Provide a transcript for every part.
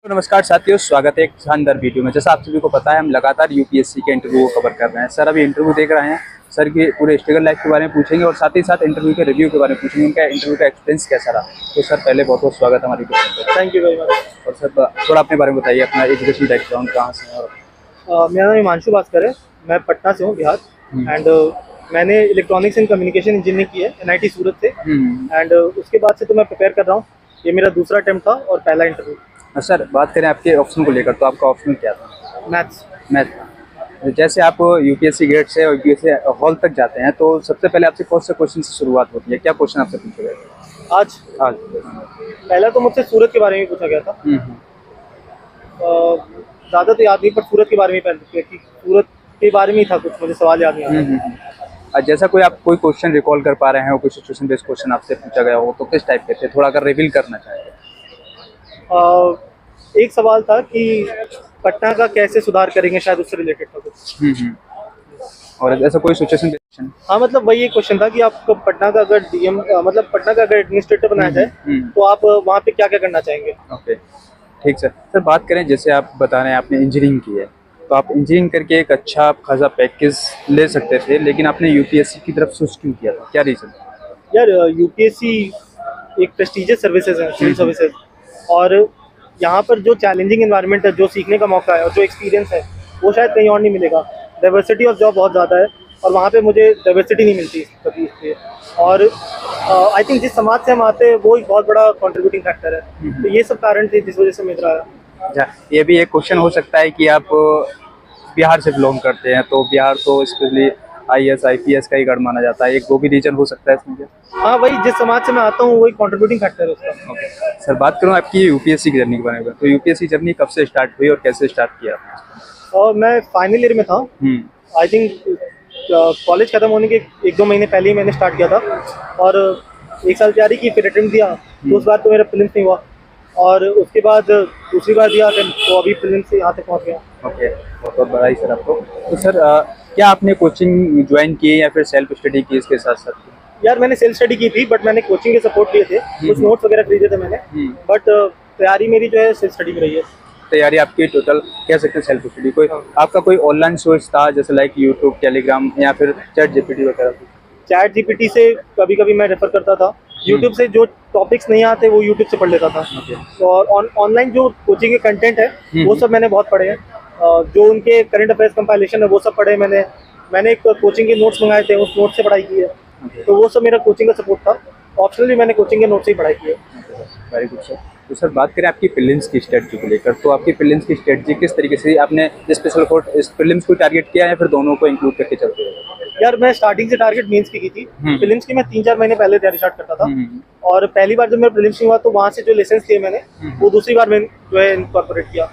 तो नमस्कार साथियों, स्वागत है एक शानदार वीडियो में। जैसा आप सभी को पता है, हम लगातार यूपीएससी के इंटरव्यू को कवर कर रहे हैं। सर अभी इंटरव्यू देख रहे हैं, सर के पूरे स्ट्रगल लाइफ के बारे में पूछेंगे और साथ ही साथ इंटरव्यू के रिव्यू के बारे में पूछेंगे, उनका इंटरव्यू का एक्सपीरियंस कैसा रहा। तो सर पहले बहुत बहुत स्वागत है हमारी वीडियो में। Thank you very much. और सर थोड़ा अपने बारे में बताइए, अपना एजुकेशन बैकग्राउंड कहाँ से है। और मेरा नाम हिमांशु भास्कर है, मैं पटना से हूँ, बिहार। एंड मैंने इलेक्ट्रॉनिक्स एंड कम्युनिकेशन इंजीनियरिंग की है एनआईटी सूरत से। एंड उसके बाद से तो मैं प्रिपेयर कर रहा हूँ। ये मेरा दूसरा अटेम्प्ट था और पहला इंटरव्यू। सर बात करें आपके ऑप्शन को लेकर, तो आपका ऑप्शन क्या था? मैथ। जैसे आप यूपीएससी गेट से और यूपीएससी हॉल तक जाते हैं, तो सबसे पहले आपसे कौन से क्वेश्चन से शुरुआत होती है? क्या क्वेश्चन आपसे पूछे गए आज पहला तो मुझसे सूरत के बारे में पूछा गया था। ज़्यादा तो याद नहीं, पर सूरत के बारे में पहले कि सूरत के बारे में ही था कुछ, मुझे सवाल याद नहीं आया। जैसा कोई आप कोई क्वेश्चन रिकॉल कर पा रहे हैं, कोई सिचुएशन बेस्ड क्वेश्चन आपसे पूछा गया हो, तो किस टाइप के थे? थोड़ा अगर रिवील करना चाहें। एक सवाल था कि पटना का कैसे सुधार करेंगे, शायद उससे रिलेटेड था कुछ। और ऐसा कोई सिचुएशन? हाँ, मतलब वही एक क्वेश्चन था कि आपको पटना का अगर डीएम मतलब पटना का अगर एडमिनिस्ट्रेटर बनाया जाए तो आप वहाँ पे क्या क्या करना चाहेंगे। ओके, ठीक सर। सर बात करें, जैसे आप बता रहे हैं आपने इंजीनियरिंग की है, तो आप इंजीनियरिंग करके एक अच्छा खासा पैकेज ले सकते थे, लेकिन आपने यूपीएससी की तरफ स्विच क्यों किया था? क्या रीज़न? यार यूपीएससी एक प्रेस्टीजियस सर्विसेज है, सिविल सर्विसेज, और यहाँ पर जो चैलेंजिंग एनवायरनमेंट है, जो सीखने का मौका है और जो एक्सपीरियंस है, वो शायद कहीं और नहीं मिलेगा। डाइवर्सिटी ऑफ जॉब बहुत ज़्यादा है और वहाँ पे मुझे डाइवर्सिटी नहीं मिलती कभी इसलिए। और आई थिंक जिस समाज से हम आते हैं वो एक बहुत बड़ा कंट्रीब्यूटिंग फैक्टर है। तो ये सब कारण थे जिस वजह से मेरा आया। अच्छा, ये भी एक क्वेश्चन हो सकता है कि आप बिहार से बिलोंग करते हैं, तो बिहार तो स्पेशली आईएएस आईपीएस का ही गढ़ माना जाता है, एक वो भी रीजन हो सकता है इसमें क्या? हाँ, वही जिस समाज से मैं आता हूँ वही कंट्रीब्यूटिंग फैक्टर है उसका। ओके सर, बात करूँ आपकी यूपीएससी की जर्नी के बारे में, तो यूपीएससी जर्नी कब से स्टार्ट हुई और कैसे स्टार्ट किया? और मैं फाइनल ईयर में था। आई थिंक कॉलेज खत्म होने के 1-2 महीने पहले ही मैंने स्टार्ट किया था और 1 साल तैयारी की, फिर अटेम्प्ट दिया। तो उस बार तो मेरा प्रीलिम्स नहीं हुआ और उसके बाद दूसरी बार दिया अटेम्प्ट, तो अभी प्रीलिम्स से यहाँ तक पहुँच गया। ओके, बहुत बहुत बधाई सर आपको। तो सर क्या आपने कोचिंग ज्वाइन की या फिर सेल्फ स्टडी की इसके साथ साथ? यार मैंने सेल्फ स्टडी की थी, बट मैंने कोचिंग के सपोर्ट लिए थे, कुछ नोट्स वगैरह खरीदे थे मैंने। बट तैयारी मेरी जो है सेल्फ स्टडी में रही है। तैयारी आपकी टोटल कह सकते हैं सेल्फ स्टडी। कोई आपका कोई ऑनलाइन सोर्स था, जैसे लाइक यूट्यूब, टेलीग्राम या फिर चैट जीपीटी वगैरह? चैट जीपीटी से कभी कभी मैं रेफर करता था। यूट्यूब से जो टॉपिक्स नहीं आते वो यूट्यूब से पढ़ लेता था। और ऑनलाइन जो कोचिंग के कंटेंट है वो सब मैंने बहुत पढ़े हैं। जो उनके करंट अफेयर्स कंपाइलेशन है वो सब पढ़े मैंने एक कोचिंग के नोट्स मंगाए थे, उस नोट से पढ़ाई की है। तो वो सब मेरा कोचिंग का सपोर्ट था। ऑप्शनली मैंने कोचिंग के नोट से ही पढ़ाई की है। Very good sir. तो सर बात करें आपकी प्रीलिम्स की स्ट्रेटजी को लेकर, तो आपकी प्रीलिम्स की स्ट्रेटजी किस तरीके से आपने स्पेशल प्रीलिम्स को टारगेट किया या फिर दोनों को इंक्लूड करके चलते हैं? यार मैं स्टार्टिंग से टारगेट मेंस की थी। प्रीलिम्स की मैं 3-4 महीने पहले तैयारी स्टार्ट करता था। और पहली बार जब मेरा प्रीलिम्स हुआ तो वहाँ से जो लेसन लिए मैंने वो दूसरी बार मैंने जो है इनकॉर्पोरेट किया।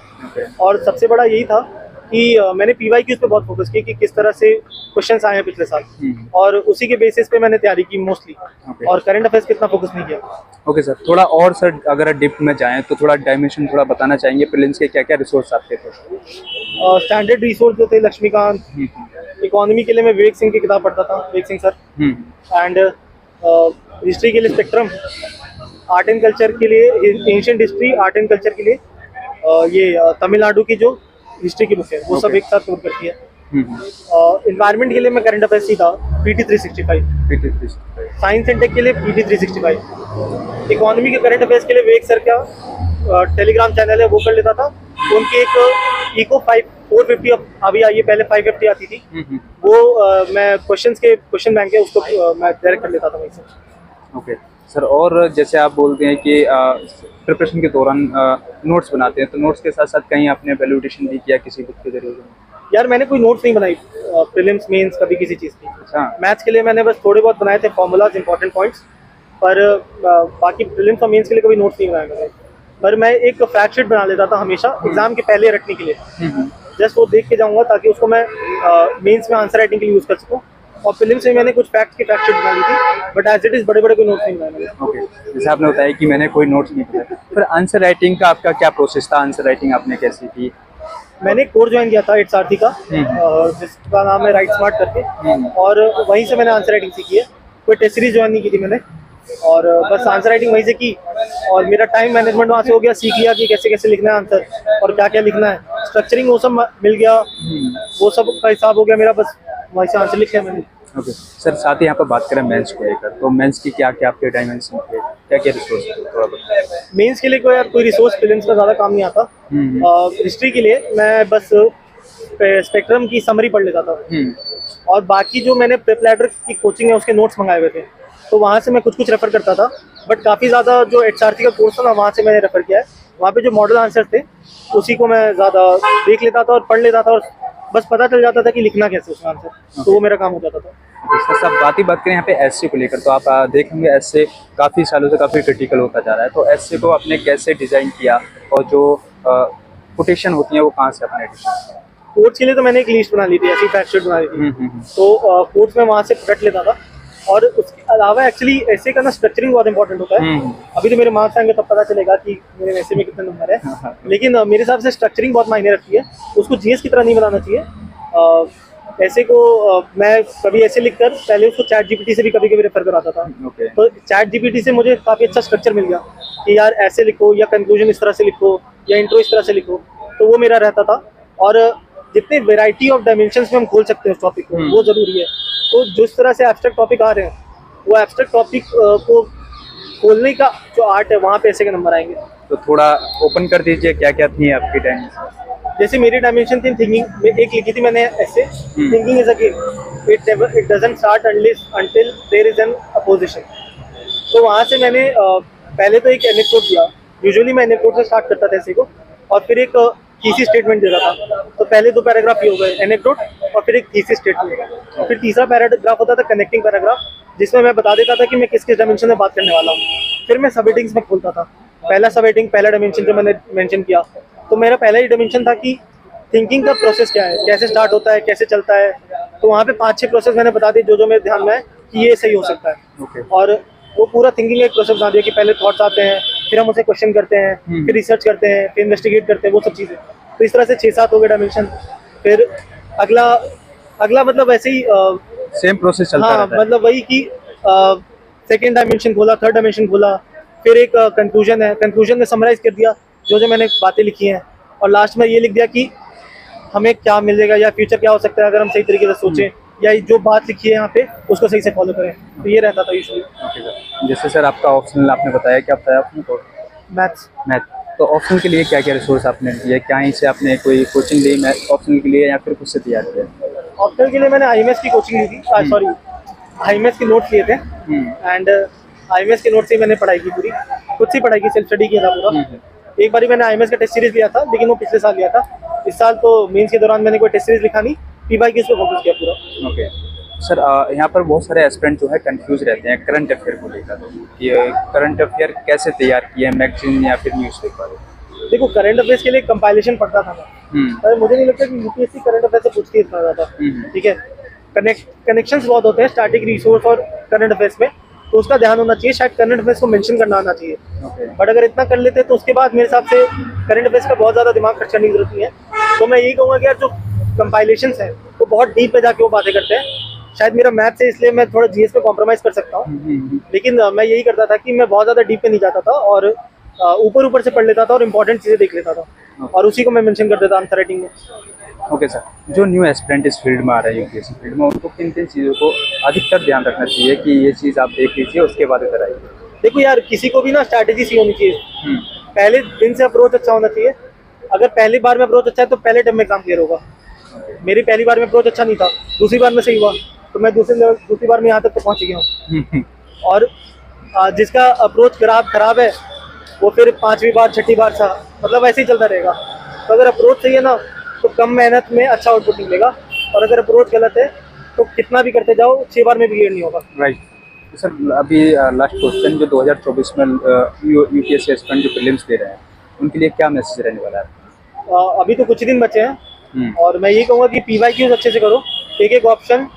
और सबसे बड़ा यही था कि मैंने पीवाईक्यूज पे बहुत फोकस किया कि किस तरह से क्वेश्चंस आए हैं पिछले साल, और उसी के बेसिस पे मैंने तैयारी की मोस्टली। और करंट अफेयर्स पे इतना फोकस नहीं किया। ओके सर, थोड़ा और सर अगर डिप में जाएं तो थोड़ा डायमेंशन थोड़ा बताना चाहेंगे प्रीलिम्स के क्या क्या रिसोर्स आपके थे? स्टैंडर्ड रिसोर्स जो थे लक्ष्मीकांत। इकोनॉमी के लिए मैं विवेक सिंह की किताब पढ़ता था, Vivek Singh sir. And history के लिए स्पेक्ट्रम। आर्ट एंड कल्चर के लिए ancient history, art and culture के लिए ये तमिलनाडु की जो हिस्ट्री की बुक है वो सब एक साथ कवर करती है। एनवायरनमेंट के लिए मैं करंट अफेयर्स ही था, पीटी 365। साइंस एंड टेक के लिए पीटी 365। इकोनॉमी के करंट अफेयर्स के लिए विवेक सर का टेलीग्राम चैनल है वो कर लेता था। उनकी एक इको 450 अभी आई है, पहले 550 आती थी। वो मैं क्वेश्चन बैंक है उसको मैं डायरेक्ट कर लेता था वहीं से। ओके सर, और जैसे आप बोलते हैं कि प्रिपरेशन के दौरान नोट्स बनाते हैं, तो नोट्स के साथ साथ कहीं आपने वैल्यूएशन भी किया किसी बुक के जरिए? यार मैंने कोई नोट्स नहीं बनाई प्रीलिम्स मेंस कभी किसी चीज़ की। अच्छा। मैथ्स के लिए मैंने बस थोड़े बहुत बनाए थे फॉर्मूलाज, इंपॉर्टेंट पॉइंट्स, पर बाकी प्रीलिम्स और मेंस के लिए कभी नोट्स नहीं बनाए मैंने। पर मैं एक फैक्ट शीट बना लेता था हमेशा एग्जाम के पहले रखने के लिए। जस्ट वो देख के जाऊँगा ताकि उसको मैं मेंस में आंसर राइटिंग के लिए यूज़ कर सकूँ। और फिल्म से मैंने कुछ फैक्ट शीट बना ली थी, बट एज इट इज बड़े कोई नोट्स नहीं बनाए। ओके, जैसे आपने बताया कि मैंने कोई नोट्स नहीं बनाया, फिर आंसर राइटिंग का आपका क्या प्रोसेस था? आंसर राइटिंग आपने कैसी की? मैंने एक कोर्स ज्वाइन किया था 8 सारथी का, जिसका नाम है राइट स्मार्ट करके, और वहीं से मैंने आंसर राइटिंग सीखी है। कोई टेस्ट सीरीज ज्वाइन नहीं की थी मैंने, और बस आंसर राइटिंग वहीं से की। और मेरा टाइम मैनेजमेंट वहाँ से हो गया, सीख लिया कि कैसे कैसे लिखना है आंसर और क्या क्या लिखना है, स्ट्रक्चरिंग वो सब मिल गया, वो सब का हिसाब हो गया मेरा, बस वहीं से आंसर लिखे मैंने। ओके सर, साथ ही यहाँ पर बात करें मेंस को लेकर, तो मेंस की क्या क्या आपके डायमेंशन थे, क्या क्या रिसोर्स थोड़ा बताएं। मेंस के लिए कोई यार कोई रिसोर्स फिल्म्स का ज़्यादा काम नहीं आता। हिस्ट्री के लिए मैं बस स्पेक्ट्रम की समरी पढ़ लेता था, और बाकी जो मैंने प्रेपलैडर की कोचिंग है उसके नोट्स मंगाए हुए थे, तो वहाँ से मैं कुछ कुछ रेफर करता था। बट काफ़ी ज़्यादा जो HRC का कोर्स था ना, वहाँ से मैंने रेफर किया है। वहाँ पे जो मॉडल आंसर थे उसी को मैं ज़्यादा देख लेता था और पढ़ लेता था, और बस पता चल जाता था कि लिखना कैसे उसका आंसर, तो वो मेरा काम हो जाता था। इसके साथ बात करें यहाँ पे एससे को लेकर, तो आप देखेंगे एससे काफ़ी सालों से काफ़ी क्रिटिकल होता जा रहा है, तो एससे को आपने कैसे डिज़ाइन किया और जो कोटेशन होती है वो कहाँ से आपने एडिशन? कोर्स के लिए तो मैंने एक लिस्ट बना ली थी, ऐसी फैक्ट शीट बना ली थी, तो कोर्स में वहाँ से रट लेता था। और उसके अलावा एक्चुअली ऐसे का ना स्ट्रक्चरिंग बहुत इंपॉर्टेंट होता है। अभी तो मेरे मार्क्स आएंगे तब पता चलेगा कि मेरे ऐसे में कितने नंबर है, लेकिन मेरे हिसाब से स्ट्रक्चरिंग बहुत मायने रखती है। उसको जीएस की तरह नहीं बनाना चाहिए। ऐसे को मैं कभी ऐसे लिखकर पहले उसको चैट जीपीटी से भी कभी कभी रेफर कराता था। तो चैट जीपीटी से मुझे काफ़ी अच्छा स्ट्रक्चर मिल गया कि यार ऐसे लिखो, या कंक्लूजन इस तरह से लिखो, या इंट्रो इस तरह से लिखो, तो वो मेरा रहता था। और जितने वेराइटी ऑफ डायमेंशंस में हम खोल सकते हैं उस टॉपिक को, वो ज़रूरी है। तो जिस तरह से एब्स्ट्रैक्ट टॉपिक आ रहे हैं, वो एब्स्ट्रैक्ट टॉपिक को खोलने का जो आर्ट है, वहाँ पे ऐसे के नंबर आएंगे। तो थोड़ा ओपन कर दीजिए, क्या क्या थी आपकी डायमेंशन? जैसे मेरी डायमेंशन थी थिंकिंग, एक लिखी थी मैंने ऐसे, thinking is a game, it doesn't start until there is an opposition. तो वहाँ से मैंने पहले तो एक एनेक्डोट दिया। यूजुअली मैं एनेक्डोट से स्टार्ट करता था ऐसे को, और फिर एक थीसिस स्टेटमेंट देता था। तो पहले 2 पैराग्राफ ये हो गए एनेक्डोट, और फिर एक थीसिस स्टेटमेंट। फिर तीसरा पैराग्राफ होता था कनेक्टिंग पैराग्राफ, जिसमें मैं बता देता था कि मैं किस किस डायमेंशन में बात करने वाला हूँ। फिर मैं सब हेडिंग्स में खोलता था। पहला सब हेडिंग, पहला डायमेंशन जो मैंने मेंशन किया, तो मेरा पहला ही डायमेंशन था कि थिंकिंग का प्रोसेस क्या है, कैसे स्टार्ट होता है, कैसे चलता है। तो वहाँ पे 5-6 प्रोसेस मैंने बता दिए जो मेरे ध्यान में है कि ये सही हो सकता है। और वो पूरा थिंकिंग एक प्रोसेस बना दिया कि पहले थॉट्स आते हैं, फिर हम उसे क्वेश्चन करते हैं, फिर रिसर्च करते हैं, फिर इन्वेस्टिगेट करते हैं, वो सब चीज़ें। तो इस तरह से 6-7 हो गए डायमेंशन। फिर अगला मतलब ऐसे ही सेम प्रोसेस चलता रहता है। मतलब वही कि सेकेंड डायमेंशन खोला, थर्ड डायमेंशन खोला, फिर एक कंक्लूजन है, कंक्लूजन में समराइज कर दिया जो मैंने बातें लिखी हैं, और लास्ट में ये लिख दिया कि हमें क्या मिलेगा या फ्यूचर क्या हो सकता है अगर हम सही तरीके से सोचें, या जो बात लिखी है यहाँ पे उसको सही से फॉलो करें। तो ये रहता था यूजुअली। जैसे सर आपका ऑप्शनल आपने बताया, क्या बताया आपने? तो मैथ। तो ऑप्शनल के लिए क्या क्या रिसोर्स आपने दिए? क्या ही से आपने कोई कोचिंग ली मैथ ऑप्शनल के लिए, या फिर खुद से तैयार किया? ऑप्शनल के लिए मैंने IMS की कोचिंग ली थी, सॉरी IMS के नोट्स लिए थे, एंड IMS के नोट्स से मैंने पढ़ाई की पूरी, खुद से पढ़ाई की, सेल्फ स्टडी किया था पूरा। एक बार मैंने IMS का टेस्ट सीरीज लिया था, लेकिन वो पिछले साल लिया था। इस साल तो मेंस के दौरान मैंने कोई टेस्ट सीरीज लिखा नहीं, PYQs पे फोकस किया पूरा। ओके सर, यहाँ पर बहुत सारे एस्पिरेंट जो है कंफ्यूज रहते हैं करंट अफेयर को लेकर, ये करंट अफेयर कैसे तैयार किए हैं, मैगजीन या फिर न्यूज़पेपर? देखो, करंट अफेयर्स के लिए कंपाइलेशन पढ़ता था मैं, मुझे नहीं लगता कि यूपीएससी करंट अफेयर से पूछती है इतना ज़्यादा। ठीक है, कनेक्शंस बहुत होते हैं स्टैटिक रिसोर्स और करंट अफेयर्स में, तो उसका ध्यान होना चाहिए। शायद करंट अफेयर्स को मेंशन करना आना चाहिए, बट अगर इतना कर लेते तो उसके बाद मेरे हिसाब से करंट अफेयर्स का बहुत ज़्यादा दिमाग खर्च करने की जरूरत नहीं है। तो मैं यही कहूँगा कि यार जो कंपाइलेशंस हैं वो बहुत डीप में जाके वो बातें करते हैं। शायद मेरा मैथ से इसलिए मैं थोड़ा जीएस पे कॉम्प्रोमाइज़ कर सकता हूँ, लेकिन मैं यही करता था कि मैं बहुत ज़्यादा डीप पे नहीं जाता था, और ऊपर से पढ़ लेता था और इंपॉर्टेंट चीज़ें देख लेता था, और उसी को मैं मेंशन कर देता आंसर राइटिंग में। ओके सर, जो न्यू एस्पिरेंट इस फील्ड में आ रहा है यूपीएससी फील्ड में, उनको किन किन चीज़ों को अधिकतर ध्यान रखना चाहिए कि ये चीज़ आप देख लीजिए उसके बाद इधर आइए? देखो यार, किसी को भी ना स्ट्रैटेजी सी होनी चाहिए। पहले दिन से अप्रोच अच्छा होना चाहिए। अगर पहली बार में अप्रोच अच्छा है तो पहले टाइम में एग्जाम क्लियर होगा। मेरी पहली बार में अप्रोच अच्छा नहीं था, दूसरी बार में सही हुआ, तो मैं दूसरी बार में यहाँ तक तो पहुँच गया हूँ। और जिसका अप्रोच खराब है वो फिर 5वीं बार 6ठी बार सा, मतलब ऐसे ही चलता रहेगा। तो अगर अप्रोच सही है ना, तो कम मेहनत में अच्छा आउटपुट मिलेगा, और अगर अप्रोच गलत है तो कितना भी करते जाओ 6 बार में भी क्लियर नहीं होगा। राइट। तो सर अभी लास्ट क्वेश्चन, जो 2024 में यूपीएससी एस्पिरेंट जो प्रीलिम्स दे रहे हैं उनके लिए क्या मैसेज रहने वाला है? अभी तो कुछ ही दिन बचे हैं, और मैं ये कहूँगा कि PYQs अच्छे से करो, एक ऑप्शन,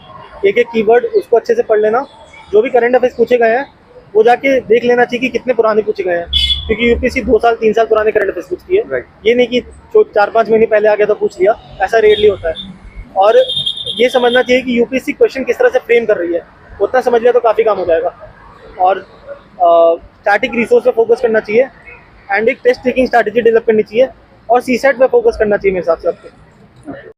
एक कीवर्ड, उसको अच्छे से पढ़ लेना। जो भी करंट अफेयर्स पूछे गए हैं वो जाके देख लेना चाहिए कि कितने पुराने पूछे गए हैं, क्योंकि यूपीएससी 2 साल 3 साल पुराने करंट अफेयर्स पूछती है। ये नहीं कि 4-5 महीने पहले आ गया तो पूछ लिया, ऐसा रेयरली होता है। और ये समझना चाहिए कि यूपीएससी क्वेश्चन किस तरह से फ्रेम कर रही है, उतना समझ लिया तो काफ़ी काम हो जाएगा। और स्टैटिक रिसोर्स पे फोकस करना चाहिए एंड एक टेस्ट टेकिंग स्ट्रैटेजी डेवलप करनी चाहिए और सीसेट पे फोकस करना चाहिए मेरे हिसाब से आपको।